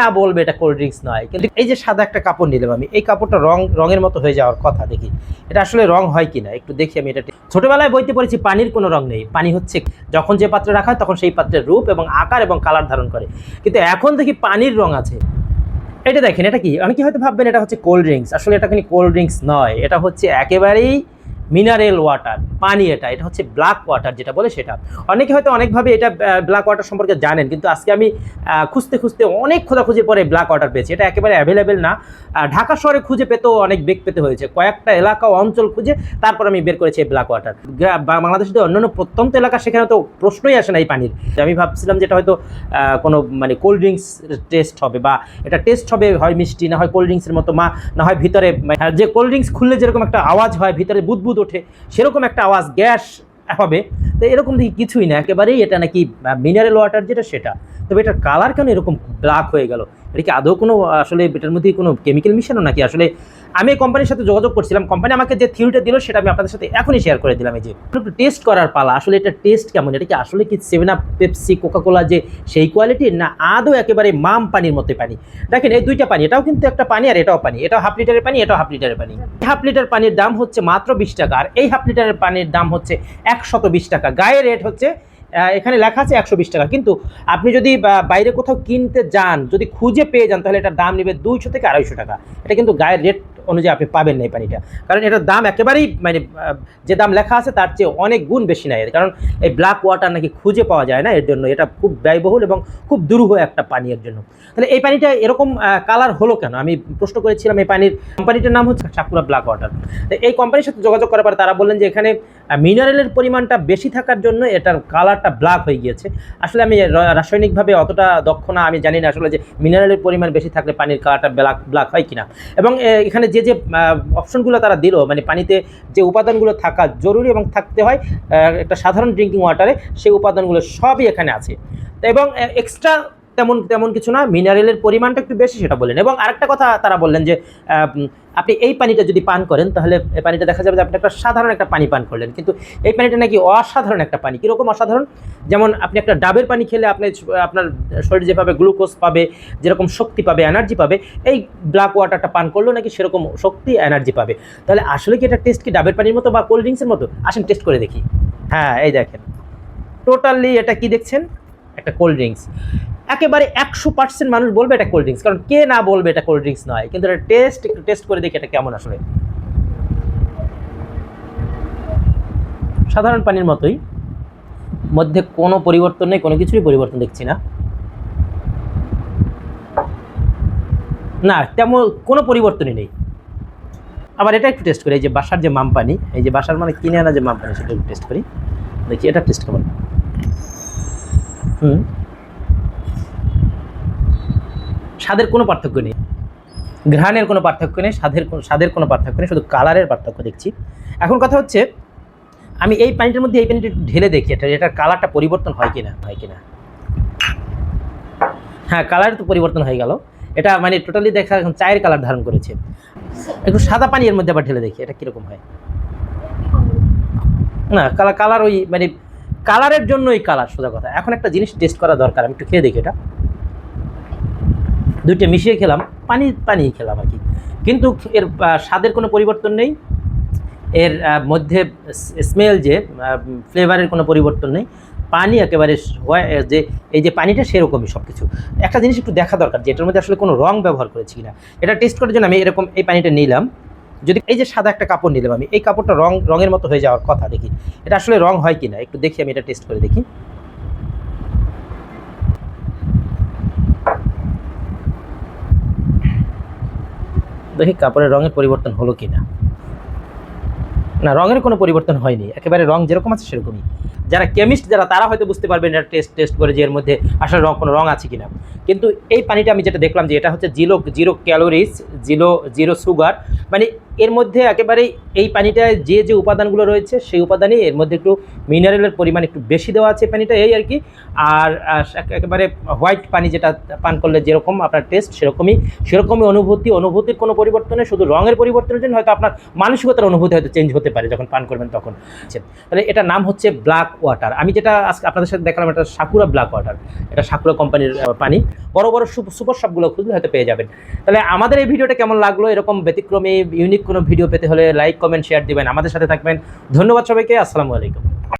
না বলবে এটা কোল্ড ড্রিঙ্কস নয়, কিন্তু এই যে সাদা একটা কাপড় নিলাম আমি, এই কাপড়টা রঙের মতো হয়ে যাওয়ার কথা, দেখি এটা আসলে রং হয় কিনা একটু দেখি আমি। এটা ছোটবেলায় বইতে পড়েছি পানির কোনো রং নেই, পানি হচ্ছে যখন যে পাত্রে রাখা হয় তখন সেই পাত্রের রূপ এবং আকার এবং কালার ধারণ করে, কিন্তু এখন দেখি পানির রং আছে। এটা দেখেন, এটা কি, অনেকে হয়তো ভাববেন এটা হচ্ছে কোল্ড ড্রিঙ্কস, আসলে এটা কিন্তু কোল্ড ড্রিঙ্কস নয়, এটা হচ্ছে একেবারেই মিনারেল ওয়াটার, পানি। এটা হচ্ছে ব্ল্যাক ওয়াটার যেটা বলে সেটা। অনেকে হয়তো অনেকভাবে এটা ব্ল্যাক ওয়াটার সম্পর্কে জানেন, কিন্তু আজকে আমি খুঁজতে খুঁজতে অনেক খোঁজাখুঁজি পরে ব্ল্যাক ওয়াটার পেয়েছি। এটা একেবারে অ্যাভেলেবেল না, ঢাকা শহরে খুঁজে পেতেও অনেক বেগ পেতে হয়েছে, কয়েকটা এলাকা অঞ্চল খুঁজে তারপর আমি বের করেছি এই ব্ল্যাক ওয়াটার। বাংলাদেশের অন্যান্য প্রত্যন্ত এলাকা সেখানে তো প্রশ্নই আসে না এই পানির। আমি ভাবছিলাম যে এটা হয়তো কোনো মানে কোল্ড ড্রিঙ্কস টেস্ট হবে, বা এটা টেস্ট হবে হয় মিষ্টি, না হয় কোল্ড ড্রিঙ্কসের মতো, না হয় ভিতরে যে কোল্ড ড্রিঙ্কস খুললে যেরকম একটা আওয়াজ হয়, ভিতরে বুদবুদ ওঠে সেরকম একটা আওয়াজ, গ্যাস হবে। তো এরকম দেখি কিছুই না, একেবারেই এটা নাকি মিনারেল ওয়াটার যেটা সেটা। তবে এটার কালার কেন এরকম ব্ল্যাক হয়ে গেল? এটা কি আদৌ কোনো আসলে এটার মধ্যে কোনো কেমিক্যাল মিশানো নাকি? আসলে আমি এই কোম্পানির সাথে যোগাযোগ করছিলাম, কোম্পানি আমাকে যে থিওরিটা দিল সেটা আমি আপনাদের সাথে এখনই শেয়ার করে দিলাম। এই যে একটু টেস্ট করার পালা, আসলে এটা টেস্ট কেমন, এটা কি আসলে কি 7 আপ, পেপসি, কোকাকোলা যে সেই কোয়ালিটির, না আদৌ একেবারে মাম পানির মতো পানি? দেখেন এই দুইটা পানি, এটাও কিন্তু একটা পানি আর এটাও পানি, এটাও হাফ লিটারের পানি, এটাও হাফ লিটারের পানি। হাফ লিটার পানির দাম হচ্ছে মাত্র 20 টাকা, আর এই হাফ লিটারের পানির দাম হচ্ছে 120 টাকা। গায়ে রেট হচ্ছে এখানে লেখা আছে 120 টাকা, কিন্তু আপনি যদি বাইরে কোথাও কিনতে যান, যদি খুঁজে পেয়ে যান, তাহলে এটার দাম নেবে 200 থেকে 250 টাকা। এটা কিন্তু গায়ের রেট অনুযায়ী আপনি পাবেন না এই পানিটা, কারণ এটার দাম একেবারেই মানে যে দাম লেখা আছে তার চেয়ে অনেক গুণ বেশি নেয়, কারণ এই ব্ল্যাক ওয়াটার নাকি খুঁজে পাওয়া যায় না, এর জন্য এটা খুব ব্যয়বহুল এবং খুব দুরূহ একটা পানি এর জন্য। তাহলে এই পানিটা এরকম কালার হলো কেন? আমি প্রশ্ন করেছিলাম। এই পানির কোম্পানিটার নাম হচ্ছে সাকুরা ব্ল্যাক ওয়াটার। এই কোম্পানির সাথে যোগাযোগ করার পর তারা বললেন যে এখানে মিনারেলের পরিমাণটা বেশি থাকার জন্য এটার কালারটা ব্ল্যাক হয়ে গিয়েছে। আসলে আমি রাসায়নিকভাবে অতটা দক্ষ না, আমি জানি না আসলে যে মিনারেলের পরিমাণ বেশি থাকলে পানির কালারটা ব্ল্যাক হয় কিনা। এবং এখানে যে অপশনগুলো তারা দিল, মানে পানিতে যে উপাদানগুলো থাকা জরুরি এবং থাকতে হয় একটা সাধারণ ড্রিঙ্কিং ওয়াটারে, সেই উপাদানগুলো সবই এখানে আছে। এবং এক্সট্রা তেমন কিছু না, মিনারেলের পরিমাণটা একটু বেশি সেটা বললেন। এবং আরেকটা কথা তারা বললেন যে আপনি এই পানিটা যদি পান করেন, তাহলে এই পানিটা দেখা যাবে যে আপনি একটা সাধারণ একটা পানি পান করলেন, কিন্তু এই পানিটা নাকি অসাধারণ একটা পানি। কীরকম অসাধারণ? যেমন আপনি একটা ডাবের পানি খেলে আপনার শরীর যেভাবে গ্লুকোজ পাবে, যেরকম শক্তি পাবে, এনার্জি পাবে, এই ব্ল্যাক ওয়াটারটা পান করলেও নাকি সেরকম শক্তি, এনার্জি পাবে। তাহলে আসলে কি এটা টেস্ট কি ডাবের পানির মতো বা কোল্ড ড্রিঙ্কসের মতো? আসেন টেস্ট করে দেখি। হ্যাঁ, এই দেখেন, টোটালি এটা কি দেখছেন, একটা কোল্ড ড্রিঙ্কস। একেবারে 100% মানুষ বলবে এটা কোল্ড ড্রিঙ্কস, কারণ কে না বলবে এটা কোল্ড ড্রিঙ্কস নয়? কিন্তু এটা একটু টেস্ট করে দেখি এটা কেমন আসলে। সাধারণ পানির মতোই, মধ্যে কোনো পরিবর্তন নেই, কোনো কিছুরই পরিবর্তন দেখছি না, না তেমন কোনো পরিবর্তনই নেই। আবার এটা একটু টেস্ট করি, এই যে বাসার যে মাম পানি, এই যে বাসার মানে কিনে আনা যে মাম পানি, সেটা একটু টেস্ট করি, দেখি এটা টেস্ট কেমন। স্বাদের কোনো পার্থক্য নেই, ঘ্রাণের কোনো পার্থক্য নেই, স্বাদের কোনো পার্থক্য নেই, শুধু কালারের পার্থক্য দেখছি। এখন কথা হচ্ছে, আমি এই পানিটার মধ্যে এই পানিটা ঢেলে দেখি এটার কালারটা পরিবর্তন হয় কিনা। হ্যাঁ, কালার তো পরিবর্তন হয়ে গেল। এটা মানে টোটালি দেখা এখন চায়ের কালার ধারণ করেছে। একটু সাদা পানি এর মধ্যে আবার ঢেলে দেখি এটা কীরকম হয়। না, কালার ওই মানে কালারের জন্য ওই কালার, সোজা কথা। এখন একটা জিনিস টেস্ট করা দরকার, আমি একটু খেয়ে দেখি। এটা দুইটা মিশিয়ে খেলাম, পানি খেলাম আর কি, কিন্তু এর স্বাদের কোনো পরিবর্তন নেই, এর মধ্যে স্মেল যে ফ্লেভারের কোনো পরিবর্তন নেই, পানি একেবারে যে এই যে পানিটা সেরকমই সব কিছু। একটা জিনিস একটু দেখা দরকার যে এটার মধ্যে আসলে কোনো রং ব্যবহার করেছি কিনা। এটা টেস্ট করার জন্য আমি এরকম এই পানিটা নিলাম, যদি এই যে সাদা একটা কাপড় নিলাম আমি, এই কাপড়টা রঙের মতো হয়ে যাওয়ার কথা, দেখি এটা আসলে রং হয় কিনা একটু দেখি। আমি এটা টেস্ট করে দেখি। দেখি কাপড়ের রঙের পরিবর্তন হলো কিনা। না, রঙের কোনো পরিবর্তন হয়নি, একেবারে রং যেরকম আছে সেরকমই। যারা কেমিস্ট তারা হয়তো বুঝতে পারবেন এটা টেস্ট করে যে এর মধ্যে আসলে কোনো রং আছে কিনা। কিন্তু এই পানিটা আমি যেটা দেখলাম যে এটা হচ্ছে জিরো ক্যালোরিজ, জিরো সুগার, মানে এর মধ্যে একেবারেই এই পানিটায় যে উপাদানগুলো রয়েছে সেই উপাদানই এর মধ্যে একটু মিনারেলের পরিমাণ একটু বেশি দেওয়া আছে পানিটা, এই আর কি। আর একেবারে হোয়াইট পানি যেটা পান করলে যেরকম আপনার টেস্ট সেরকমই অনুভূতির কোনো পরিবর্তনে, শুধু রঙের পরিবর্তনের জন্য হয়তো আপনার মানসিকতার অনুভূতি হয়তো চেঞ্জ হতে পারে যখন পান করবেন তখন। তাহলে এটার নাম হচ্ছে ব্ল্যাক ওয়াটার। আমি যেটা আজকে আপনাদের সাথে দেখালাম এটা সাকুরা ব্ল্যাক ওয়াটার, এটা সাকুরা কোম্পানির পানি। বড় বড় সুপার শপগুলো খুঁজলে হয়তো পেয়ে যাবেন। তাহলে আমাদের এই ভিডিওটা কেমন লাগলো, এরকম ব্যতিক্রমী ইউনিক কোনো ভিডিও পেতে হলে লাইক কমেন্ট শেয়ার দিবেন, আমাদের সাথে থাকবেন। ধন্যবাদ সবাইকে, আসসালামু আলাইকুম।